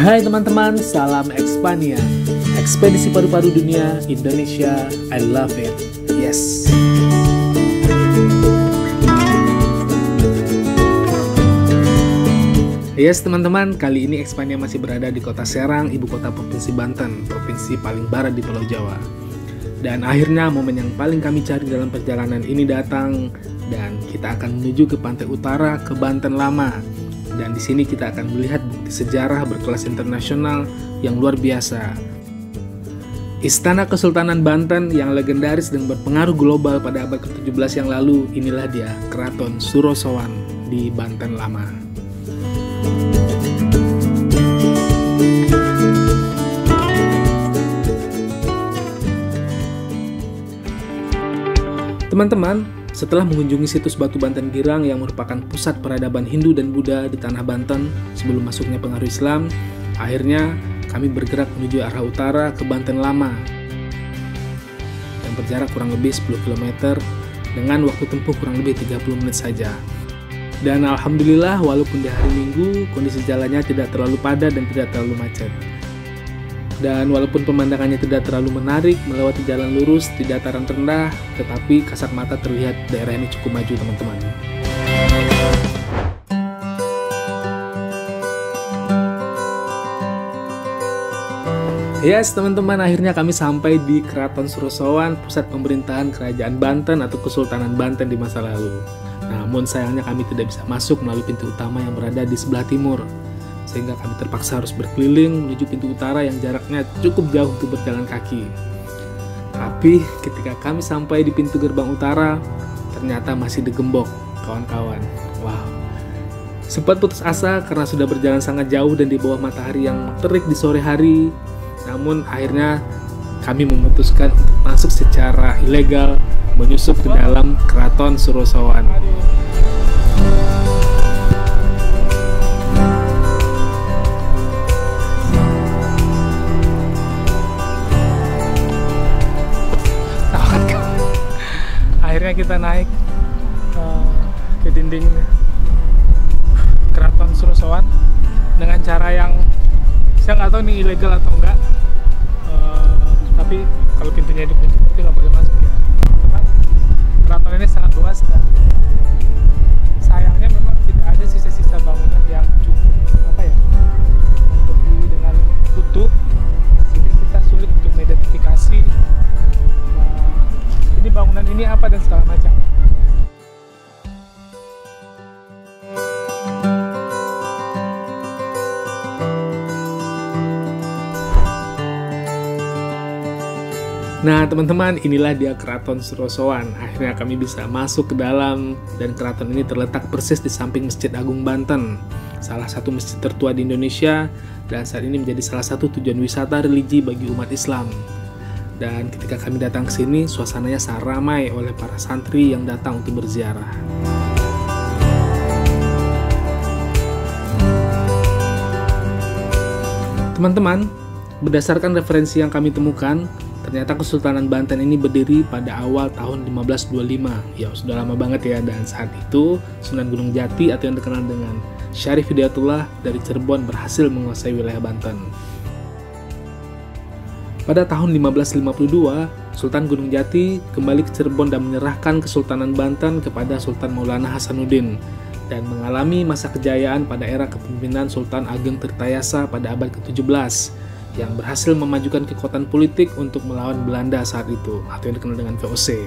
Hai teman-teman, salam Expania, ekspedisi paru-paru dunia Indonesia. I love it. Yes. Yes teman-teman, kali ini Expania masih berada di kota Serang, ibu kota Provinsi Banten, provinsi paling barat di Pulau Jawa. Dan akhirnya momen yang paling kami cari dalam perjalanan ini datang, dan kita akan menuju ke pantai utara, ke Banten Lama. Dan di sini kita akan melihat bukti sejarah berkelas internasional yang luar biasa. Istana Kesultanan Banten yang legendaris dan berpengaruh global pada abad ke-17 yang lalu, inilah dia, Keraton Surosowan di Banten Lama. Teman-teman, setelah mengunjungi situs Batu Banten Girang yang merupakan pusat peradaban Hindu dan Buddha di tanah Banten sebelum masuknya pengaruh Islam, akhirnya kami bergerak menuju arah utara ke Banten Lama yang berjarak kurang lebih 10 km dengan waktu tempuh kurang lebih 30 menit saja. Dan alhamdulillah, walaupun di hari Minggu, kondisi jalannya tidak terlalu padat dan tidak terlalu macet. Dan walaupun pemandangannya tidak terlalu menarik, melewati jalan lurus di dataran rendah, tetapi kasat mata terlihat daerah ini cukup maju, teman-teman. Yes, teman-teman, akhirnya kami sampai di Keraton Surosowan, pusat pemerintahan Kerajaan Banten atau Kesultanan Banten di masa lalu. Namun sayangnya kami tidak bisa masuk melalui pintu utama yang berada di sebelah timur, sehingga kami terpaksa harus berkeliling menuju pintu utara yang jaraknya cukup jauh untuk berjalan kaki. Tapi ketika kami sampai di pintu gerbang utara, ternyata masih digembok, kawan-kawan. Wow. Sempat putus asa karena sudah berjalan sangat jauh dan di bawah matahari yang terik di sore hari. Namun akhirnya kami memutuskan untuk masuk secara ilegal menyusup ke dalam Keraton Surosowan. Akhirnya kita naik ke dinding Keraton Surosowan dengan cara yang saya nggak tahu ini ilegal atau enggak, tapi kalau pintunya dikunci berarti nggak boleh masuk ya. Teman, keraton ini sangat luas dan sayangnya memang tidak ada sisa-sisa bangunan yang cukup berdiri dengan utuh, sehingga kita sulit untuk mengidentifikasi ini bangunan ini apa dan segala macam. Nah teman-teman, inilah dia Keraton Surosowan. Akhirnya kami bisa masuk ke dalam, dan keraton ini terletak persis di samping Masjid Agung Banten, salah satu masjid tertua di Indonesia, dan saat ini menjadi salah satu tujuan wisata religi bagi umat Islam. Dan ketika kami datang ke sini, suasananya sangat ramai oleh para santri yang datang untuk berziarah. Teman-teman, berdasarkan referensi yang kami temukan, ternyata Kesultanan Banten ini berdiri pada awal tahun 1525. Ya, sudah lama banget ya. Dan saat itu Sunan Gunung Jati atau yang dikenal dengan Syarif Hidayatullah dari Cirebon berhasil menguasai wilayah Banten. Pada tahun 1552, Sultan Gunung Jati kembali ke Cirebon dan menyerahkan Kesultanan Banten kepada Sultan Maulana Hasanuddin dan mengalami masa kejayaan pada era kepemimpinan Sultan Ageng Tirtayasa pada abad ke-17 yang berhasil memajukan kekuatan politik untuk melawan Belanda saat itu atau yang dikenal dengan VOC.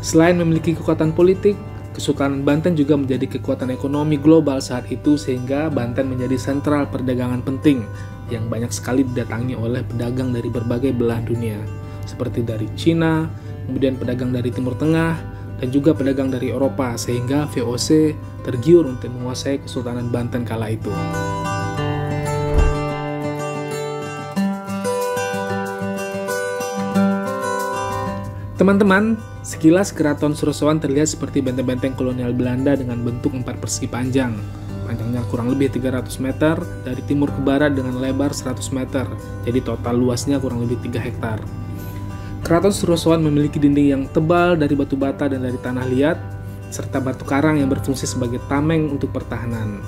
Selain memiliki kekuatan politik, Kesultanan Banten juga menjadi kekuatan ekonomi global saat itu, sehingga Banten menjadi sentral perdagangan penting yang banyak sekali didatangi oleh pedagang dari berbagai belahan dunia, seperti dari Cina, kemudian pedagang dari Timur Tengah, dan juga pedagang dari Eropa, sehingga VOC tergiur untuk menguasai Kesultanan Banten kala itu. Teman-teman, sekilas Keraton Surosowan terlihat seperti benteng-benteng kolonial Belanda dengan bentuk 4 persegi panjang. Panjangnya kurang lebih 300 meter, dari timur ke barat dengan lebar 100 meter, jadi total luasnya kurang lebih 3 hektar. Keraton Surosowan memiliki dinding yang tebal dari batu bata dan dari tanah liat, serta batu karang yang berfungsi sebagai tameng untuk pertahanan.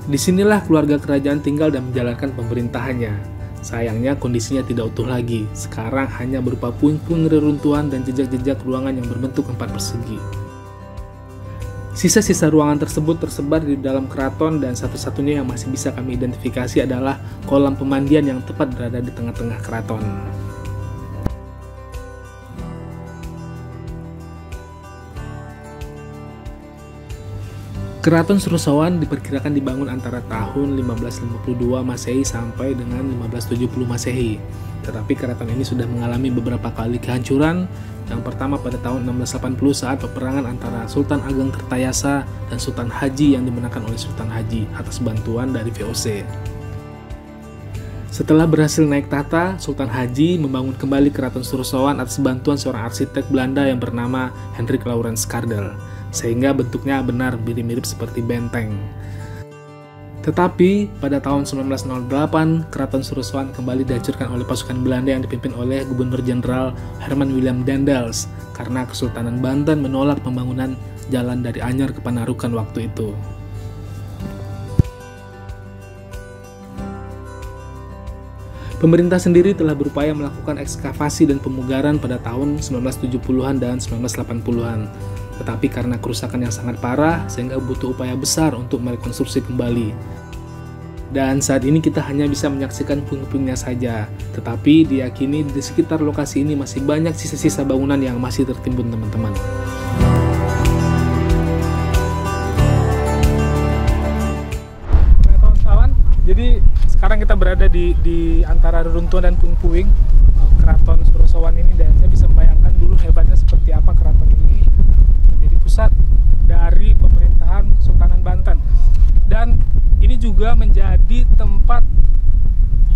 Disinilah keluarga kerajaan tinggal dan menjalankan pemerintahannya. Sayangnya kondisinya tidak utuh lagi, sekarang hanya berupa puing-puing reruntuhan dan jejak-jejak ruangan yang berbentuk 4 persegi. Sisa-sisa ruangan tersebut tersebar di dalam keraton dan satu-satunya yang masih bisa kami identifikasi adalah kolam pemandian yang tepat berada di tengah-tengah keraton. Keraton Surosowan diperkirakan dibangun antara tahun 1552 Masehi sampai dengan 1570 Masehi. Tetapi keraton ini sudah mengalami beberapa kali kehancuran. Yang pertama pada tahun 1680 saat peperangan antara Sultan Ageng Tirtayasa dan Sultan Haji yang dimenangkan oleh Sultan Haji atas bantuan dari VOC. Setelah berhasil naik tahta, Sultan Haji membangun kembali Keraton Surosowan atas bantuan seorang arsitek Belanda yang bernama Hendrik Laurens Kardel, sehingga bentuknya benar mirip-mirip seperti benteng. Tetapi pada tahun 1908, Keraton Surosowan kembali dihancurkan oleh pasukan Belanda yang dipimpin oleh Gubernur Jenderal Herman Willem Daendels karena Kesultanan Banten menolak pembangunan jalan dari Anyar ke Panarukan waktu itu. Pemerintah sendiri telah berupaya melakukan ekskavasi dan pemugaran pada tahun 1970-an dan 1980-an. Tetapi karena kerusakan yang sangat parah, sehingga butuh upaya besar untuk merekonstruksi kembali. Dan saat ini kita hanya bisa menyaksikan puing-puingnya saja. Tetapi diyakini di sekitar lokasi ini masih banyak sisa-sisa bangunan yang masih tertimbun, teman-teman. Nah, kawan-kawan, jadi sekarang kita berada di antara reruntuhan dan puing-puing Keraton Surosowan ini, dan saya bisa membayangkan dulu hebatnya seperti apa keraton ini menjadi pusat dari pemerintahan Kesultanan Banten. Dan ini juga menjadi tempat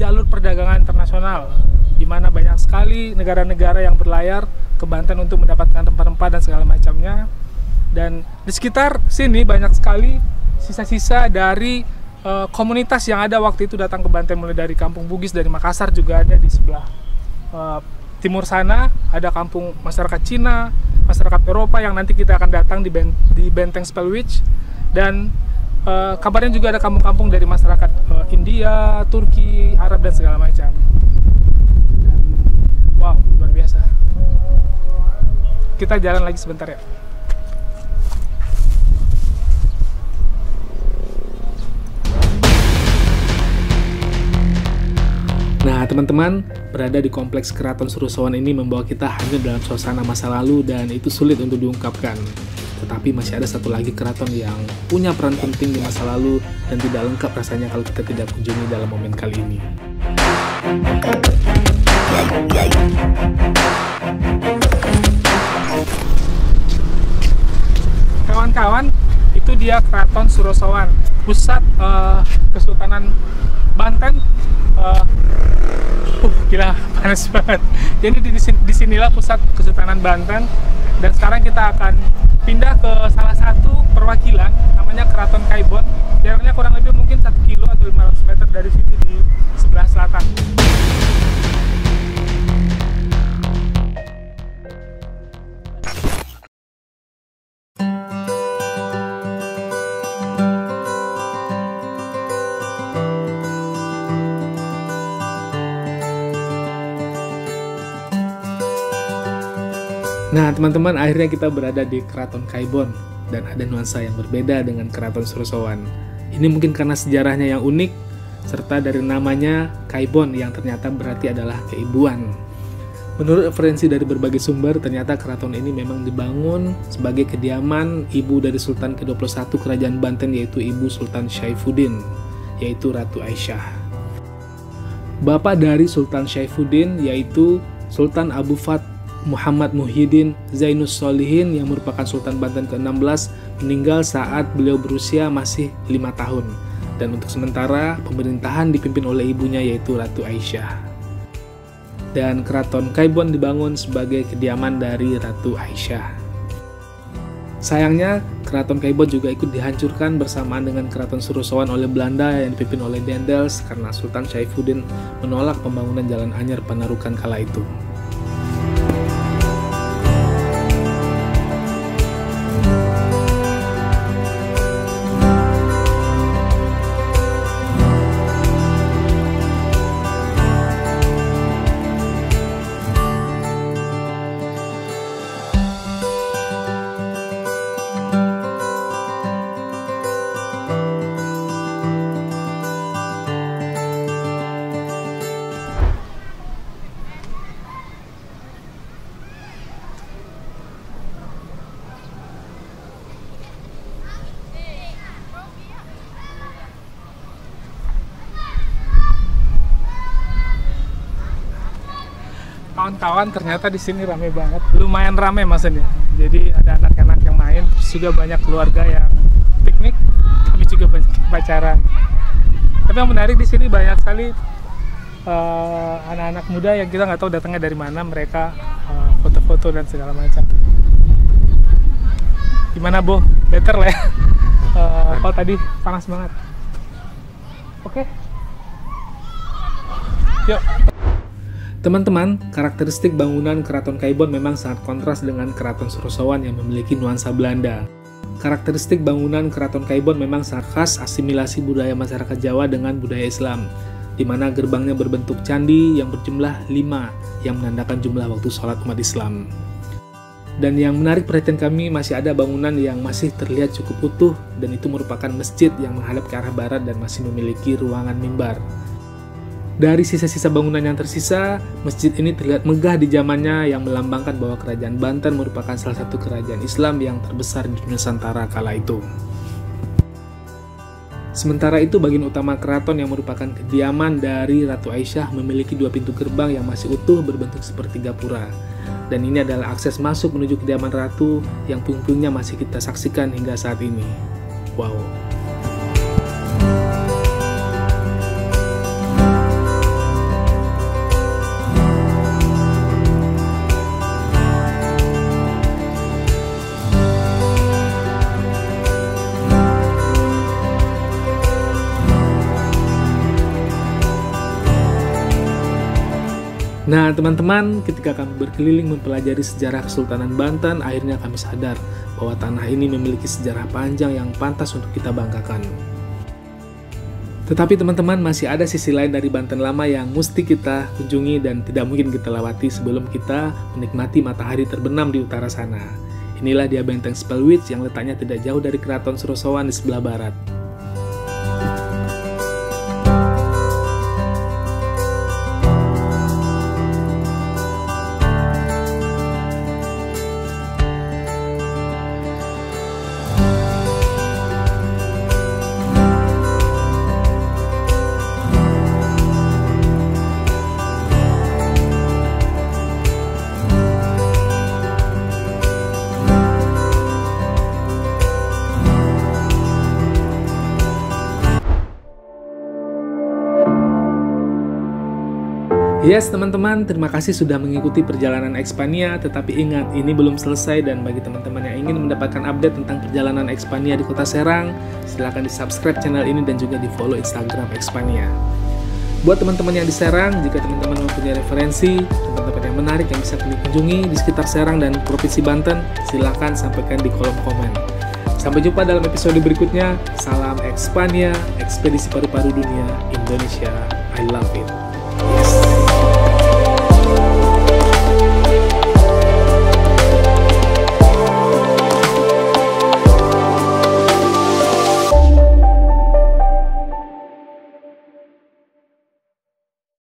jalur perdagangan internasional, di mana banyak sekali negara-negara yang berlayar ke Banten untuk mendapatkan rempah-rempah dan segala macamnya. Dan di sekitar sini banyak sekali sisa-sisa dari komunitas yang ada waktu itu datang ke Banten, mulai dari kampung Bugis dari Makassar, juga ada di sebelah timur sana, ada kampung masyarakat Cina, masyarakat Eropa yang nanti kita akan datang di Benteng Spellwich, dan kabarnya juga ada kampung-kampung dari masyarakat India, Turki, Arab dan segala macam. Dan, wow, luar biasa. Kita jalan lagi sebentar ya. Nah, teman-teman, berada di kompleks Keraton Surosowan ini membawa kita hanyut dalam suasana masa lalu dan itu sulit untuk diungkapkan. Tetapi masih ada satu lagi keraton yang punya peran penting di masa lalu dan tidak lengkap rasanya kalau kita tidak kunjungi dalam momen kali ini. Kawan-kawan, itu dia Keraton Surosowan, pusat Kesultanan Banten. Gila, panas banget. Jadi disinilah pusat Kesultanan Banten, dan sekarang kita akan pindah ke salah satu perwakilan, namanya Keraton Kaibon. Jaraknya kurang lebih mungkin 1 kilo atau 500 meter dari sini di sebelah selatan. Nah, teman-teman, akhirnya kita berada di Keraton Kaibon dan ada nuansa yang berbeda dengan Keraton Surosowan. Ini mungkin karena sejarahnya yang unik serta dari namanya Kaibon yang ternyata berarti adalah keibuan. Menurut referensi dari berbagai sumber, ternyata keraton ini memang dibangun sebagai kediaman ibu dari Sultan ke-21 Kerajaan Banten, yaitu Ibu Sultan Syaifuddin, yaitu Ratu Aisyah. Bapak dari Sultan Syaifuddin yaitu Sultan Abu Fath Muhammad Muhyiddin Zainus Solihin yang merupakan Sultan Banten ke-16 meninggal saat beliau berusia masih 5 tahun. Dan untuk sementara pemerintahan dipimpin oleh ibunya yaitu Ratu Aisyah. Dan Keraton Kaibon dibangun sebagai kediaman dari Ratu Aisyah. Sayangnya Keraton Kaibon juga ikut dihancurkan bersamaan dengan Keraton Surosowan oleh Belanda yang dipimpin oleh Daendels karena Sultan Syaifuddin menolak pembangunan jalan Anyar Panarukan kala itu. kawan-kawan ternyata di sini rame banget, lumayan rame maksudnya. Jadi ada anak-anak yang main, terus juga banyak keluarga yang piknik, kami juga banyak pacaran. Tapi yang menarik di sini banyak sekali anak-anak muda yang kita nggak tahu datangnya dari mana, mereka foto-foto dan segala macam. Gimana Bo? Better lah ya. Kalau tadi panas banget. Oke. Yuk. Teman-teman, karakteristik bangunan Keraton Kaibon memang sangat kontras dengan Keraton Surosowan yang memiliki nuansa Belanda. Karakteristik bangunan Keraton Kaibon memang sangat khas asimilasi budaya masyarakat Jawa dengan budaya Islam, di mana gerbangnya berbentuk candi yang berjumlah 5 yang menandakan jumlah waktu sholat umat Islam. Dan yang menarik perhatian kami, masih ada bangunan yang masih terlihat cukup utuh, dan itu merupakan masjid yang menghadap ke arah barat dan masih memiliki ruangan mimbar. Dari sisa-sisa bangunan yang tersisa, masjid ini terlihat megah di zamannya yang melambangkan bahwa Kerajaan Banten merupakan salah satu kerajaan Islam yang terbesar di Nusantara kala itu. Sementara itu, bagian utama keraton yang merupakan kediaman dari Ratu Aisyah memiliki 2 pintu gerbang yang masih utuh berbentuk seperti gapura. Dan ini adalah akses masuk menuju kediaman Ratu yang puing-puingnya masih kita saksikan hingga saat ini. Wow! Nah teman-teman, ketika kami berkeliling mempelajari sejarah Kesultanan Banten, akhirnya kami sadar bahwa tanah ini memiliki sejarah panjang yang pantas untuk kita banggakan. Tetapi teman-teman, masih ada sisi lain dari Banten lama yang mesti kita kunjungi dan tidak mungkin kita lewati sebelum kita menikmati matahari terbenam di utara sana. Inilah dia Benteng Spellwitch yang letaknya tidak jauh dari Keraton Surosowan di sebelah barat. Yes teman-teman, terima kasih sudah mengikuti perjalanan Expania, tetapi ingat ini belum selesai dan bagi teman-teman yang ingin mendapatkan update tentang perjalanan Expania di Kota Serang, silahkan di subscribe channel ini dan juga di follow Instagram Expania. Buat teman-teman yang di Serang, jika teman-teman mempunyai referensi, tempat-tempat yang menarik yang bisa dikunjungi di sekitar Serang dan Provinsi Banten, silahkan sampaikan di kolom komen. Sampai jumpa dalam episode berikutnya. Salam Expania, ekspedisi paru-paru dunia Indonesia. I love it.